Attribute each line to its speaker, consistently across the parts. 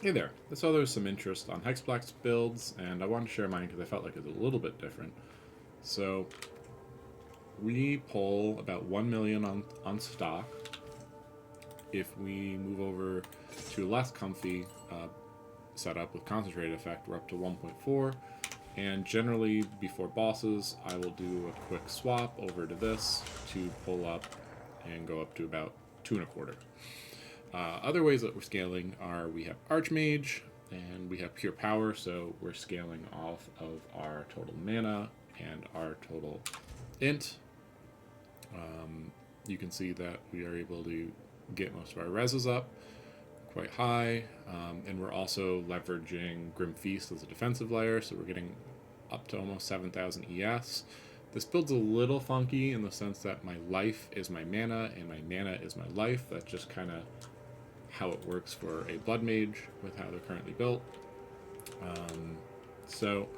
Speaker 1: Hey there. I saw there was some interest on Hexblast builds, and I wanted to share mine because I felt like it was a little bit different. So we pull about 1 million on stock. If we move over to a less comfy setup with concentrated effect, we're up to 1.4. And generally, before bosses, I will do a quick swap over to this to pull up and go up to about 2.25. Other ways that we're scaling are we have Archmage and we have Pure Power, so we're scaling off of our total mana and our total int. You can see that we are able to get most of our reses up quite high, and we're also leveraging Grim Feast as a defensive layer, so we're getting up to almost 7,000 ES. This build's a little funky in the sense that my life is my mana and my mana is my life. That's just kind of how it works for a Bloodmage with how they're currently built. So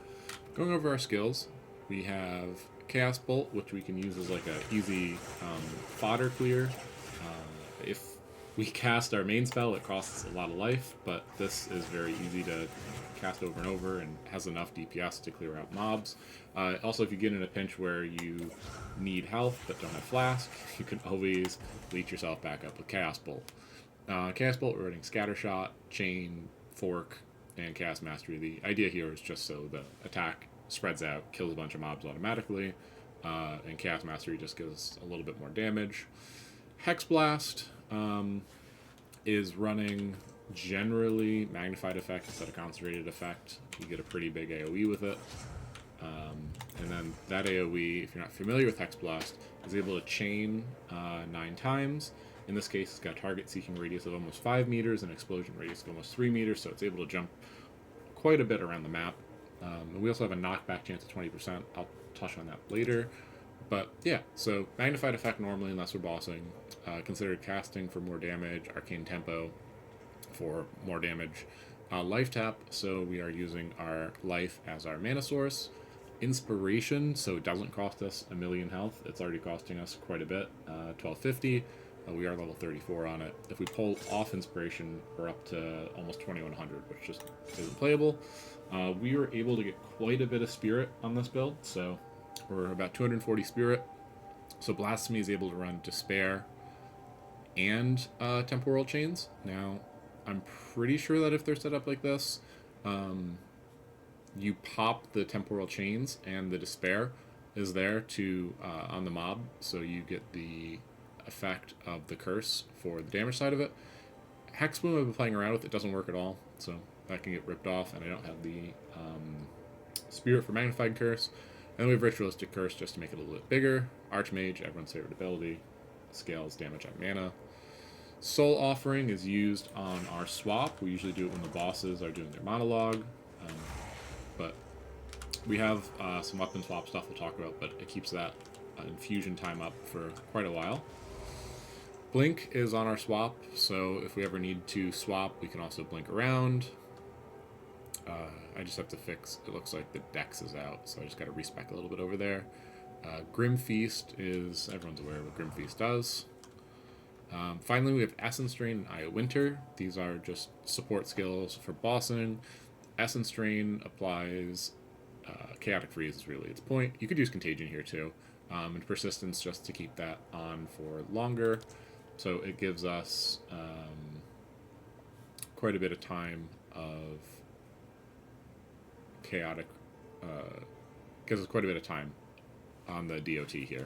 Speaker 1: going over our skills, we have Chaos Bolt, which we can use as like a easy fodder clear. If we cast our main spell, it costs a lot of life, but this is very easy to cast over and over and has enough DPS to clear out mobs. Also, if you get in a pinch where you need health but don't have Flask, you can always leech yourself back up with Chaos Bolt. Chaos Bolt, we're running Scattershot, Chain, Fork, and Chaos Mastery. The idea here is just so the attack spreads out, kills a bunch of mobs automatically, and Chaos Mastery just gives a little bit more damage. Hexblast is running generally Magnified Effect instead of Concentrated Effect. You get a pretty big AoE with it. And then that AoE, if you're not familiar with Hexblast, is able to chain 9 times. In this case, it's got a target seeking radius of almost 5 meters and explosion radius of almost 3 meters, so it's able to jump quite a bit around the map. And we also have a knockback chance of 20%. I'll touch on that later. But yeah, so Magnified Effect normally, unless we're bossing. Considered casting for more damage, Arcane Tempo for more damage. Life Tap, so we are using our life as our mana source. Inspiration, so it doesn't cost us a million health. It's already costing us quite a bit, 1250. We are level 34 on it. If we pull off Inspiration, we're up to almost 2100, which just isn't playable. We were able to get quite a bit of Spirit on this build, so we're about 240 Spirit. So Blasphemy is able to run Despair and Temporal Chains. Now, I'm pretty sure that if they're set up like this, you pop the Temporal Chains and the Despair is there to on the mob, so you get the effect of the curse for the damage side of it. Hexbloom I've been playing around with, it doesn't work at all, so that can get ripped off, and I don't have the Spirit for Magnified Curse. And then we have Ritualistic Curse just to make it a little bit bigger. Archmage, everyone's favorite ability, scales damage on mana. Soul Offering is used on our swap. We usually do it when the bosses are doing their monologue, but we have some weapon swap stuff we'll talk about, but it keeps that infusion time up for quite a while. Blink is on our swap, so if we ever need to swap, we can also blink around. I just have to fix, it looks like the dex is out, so I just got to respec a little bit over there. Grim Feast is, everyone's aware of what Grim Feast does. Finally, we have Essence Drain and Eye of Winter. These are just support skills for bossing. Essence Drain applies Chaotic Freeze is really its point. You could use Contagion here too. And Persistence just to keep that on for longer. So it gives us quite a bit of time of chaotic, gives us quite a bit of time on the DOT here.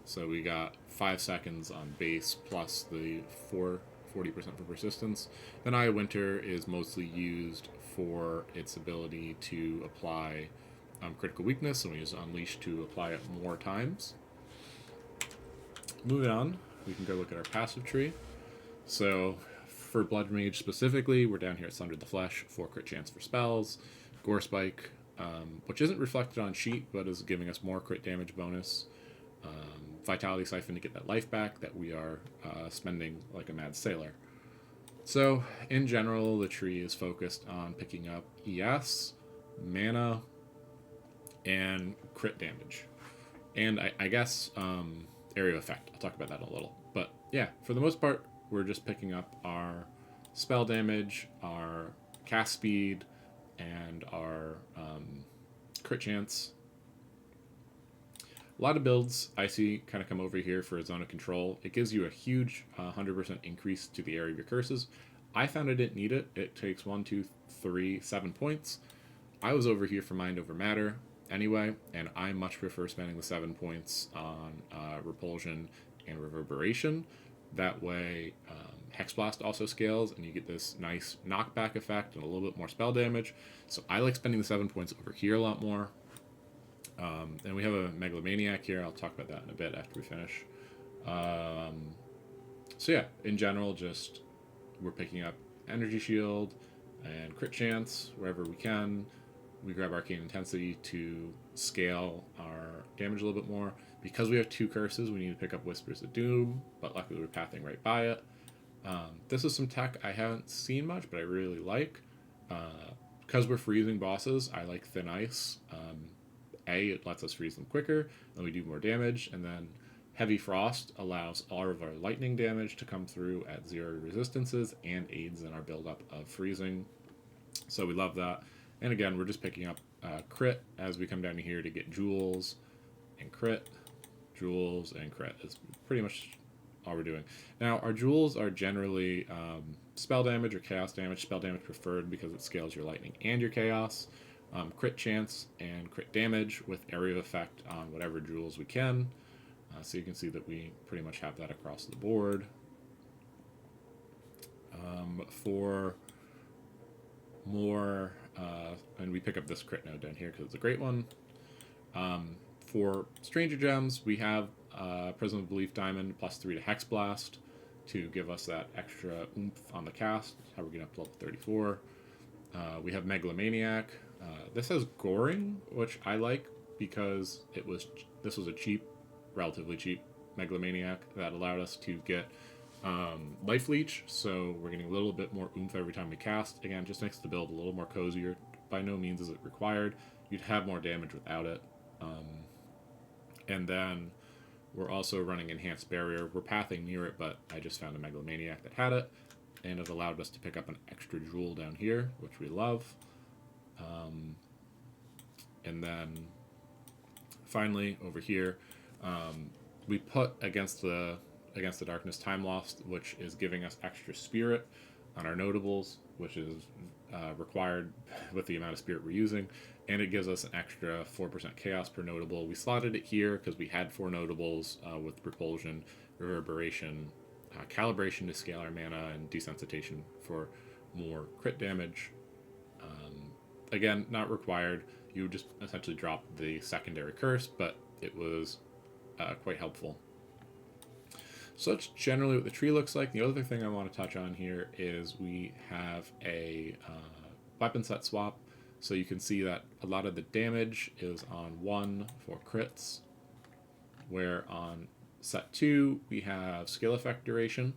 Speaker 1: So we got 5 seconds on base plus the 40% for persistence. Then Eye of Winter is mostly used for its ability to apply critical weakness, and we use Unleash to apply it more times. Moving on, we can go look at our passive tree. So for Bloodmage specifically, we're down here at Sundered the Flesh, 4 crit chance for spells. Gore Spike, which isn't reflected on sheet, but is giving us more crit damage bonus. Vitality Siphon to get that life back that we are spending like a mad sailor. So, in general, the tree is focused on picking up ES, mana, and crit damage. And I guess area effect. I'll talk about that in a little. But yeah, for the most part, we're just picking up our spell damage, our cast speed, and our crit chance. A lot of builds I see kind of come over here for a zone of control. It gives you a huge 100% increase to the area of your curses. I found I didn't need it. It takes 1, 2, 3, 7 points. I was over here for Mind Over Matter anyway, and I much prefer spending the 7 points on Repulsion and Reverberation. That way, Hexblast also scales, and you get this nice knockback effect and a little bit more spell damage. So I like spending the 7 points over here a lot more. And we have a Megalomaniac here. I'll talk about that in a bit after we finish. So yeah, in general, just we're picking up Energy Shield and Crit Chance wherever we can. We grab Arcane Intensity to scale our damage a little bit more. Because we have 2 curses, we need to pick up Whispers of Doom, but luckily we're pathing right by it. This is some tech I haven't seen much, but I really like. Because we're freezing bosses, I like Thin Ice. It lets us freeze them quicker, and we do more damage, and then Heavy Frost allows all of our lightning damage to come through at 0 resistances and aids in our buildup of freezing. So we love that. And again, we're just picking up crit as we come down here to get jewels and crit. Jewels and crit is pretty much all we're doing. Now, our jewels are generally spell damage or chaos damage. Spell damage preferred because it scales your lightning and your chaos. Crit chance and crit damage with area of effect on whatever jewels we can. So you can see that we pretty much have that across the board. For more, and we pick up this crit node down here because it's a great one. For Stranger Gems, we have Prism of Belief Diamond plus 3 to Hexblast to give us that extra oomph on the cast. That's how we're getting up to level 34. We have Megalomaniac. This has Goring, which I like because this was a relatively cheap Megalomaniac that allowed us to get Life Leech, so we're getting a little bit more oomph every time we cast. Again, just makes the build a little more cozier. By no means is it required. You'd have more damage without it. And then we're also running Enhanced Barrier. We're pathing near it, but I just found a Megalomaniac that had it, and it allowed us to pick up an extra jewel down here, which we love. And then finally over here, we put against the Darkness Time Lost, which is giving us extra spirit on our notables, which is required with the amount of spirit we're using, and it gives us an extra 4% chaos per notable. We slotted it here because we had 4 notables with Repulsion, Reverberation, Calibration to scale our mana, and Desensitization for more crit damage. Again, not required. You would just essentially drop the secondary curse, but it was quite helpful. So that's generally what the tree looks like. The other thing I want to touch on here is we have a weapon set swap. So you can see that a lot of the damage is on 1 for crits, where on set 2 we have skill effect duration.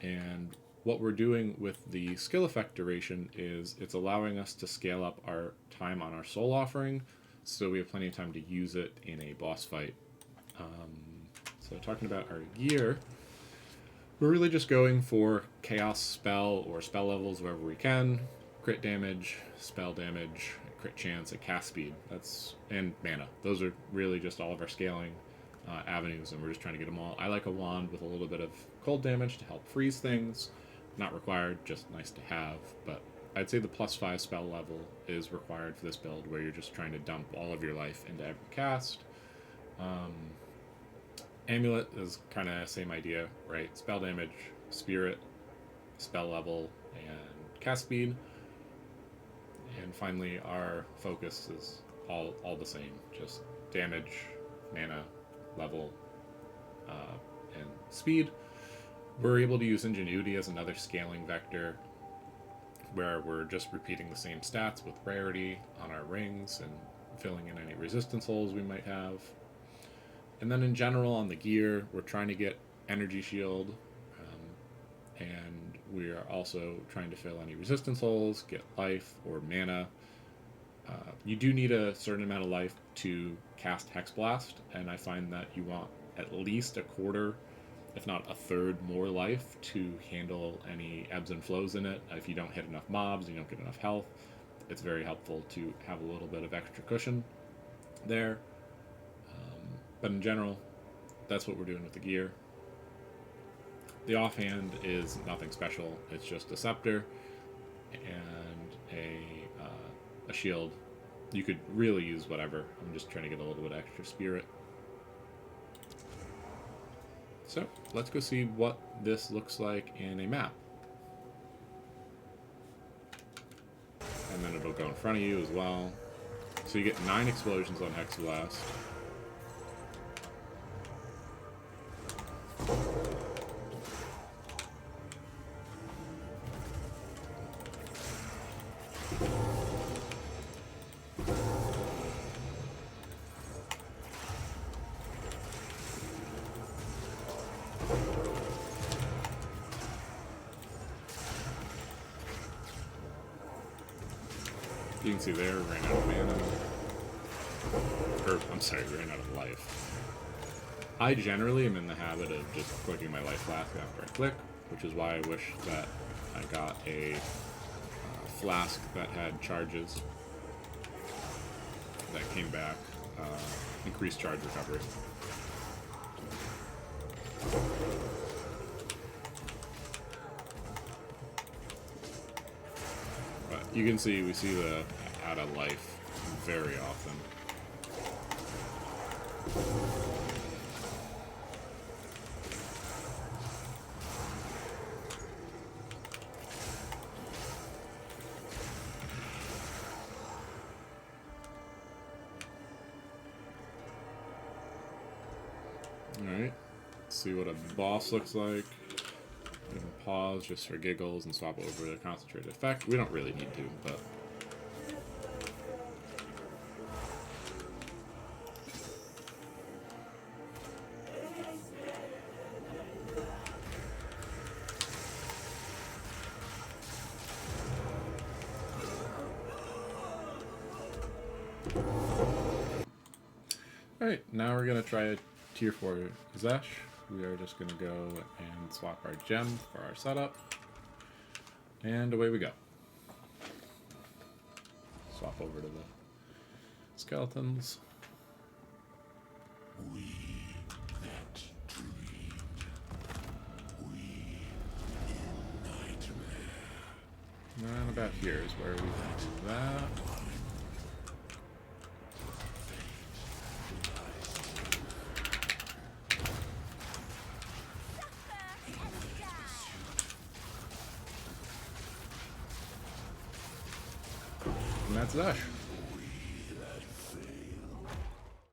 Speaker 1: And what we're doing with the skill effect duration is it's allowing us to scale up our time on our soul offering, so we have plenty of time to use it in a boss fight. So talking about our gear, we're really just going for chaos spell or spell levels wherever we can, crit damage, spell damage, crit chance, and cast speed. And mana. Those are really just all of our scaling avenues, and we're just trying to get them all. I like a wand with a little bit of cold damage to help freeze things. Not required, just nice to have, but I'd say the +5 spell level is required for this build, where you're just trying to dump all of your life into every cast. Amulet is kind of same idea, right? Spell damage, spirit, spell level, and cast speed. And finally, our focus is all the same, just damage, mana, level, and speed. We're able to use Ingenuity as another scaling vector, where we're just repeating the same stats with rarity on our rings and filling in any resistance holes we might have. And then in general on the gear, we're trying to get Energy Shield, and we are also trying to fill any resistance holes, get life or mana. You do need a certain amount of life to cast Hexblast, and I find that you want at least a quarter, if not a third, more life to handle any ebbs and flows in it. If you don't hit enough mobs, you don't get enough health, it's very helpful to have a little bit of extra cushion there. But in general, that's what we're doing with the gear. The offhand is nothing special. It's just a scepter and a shield. You could really use whatever. I'm just trying to get a little bit extra spirit. So let's go see what this looks like in a map. And then it'll go in front of you as well. So you get 9 explosions on Hexblast. You can see there, ran out of mana. Or, I'm sorry, ran out of life. I generally am in the habit of just clicking my life flask after I click, which is why I wish that I got a flask that had charges that came back, increased charge recovery. But you can see, we see the out of life very often. Alright, let's see what a boss looks like. We can pause just for giggles and swap over to concentrated effect. We don't really need to, but... Alright, now we're going to try a tier 4 Zesh. We are just going to go and swap our gem for our setup. And away we go. Swap over to the skeletons. We that dream. We in nightmare. And about here is where we can do that. And that's Zesh.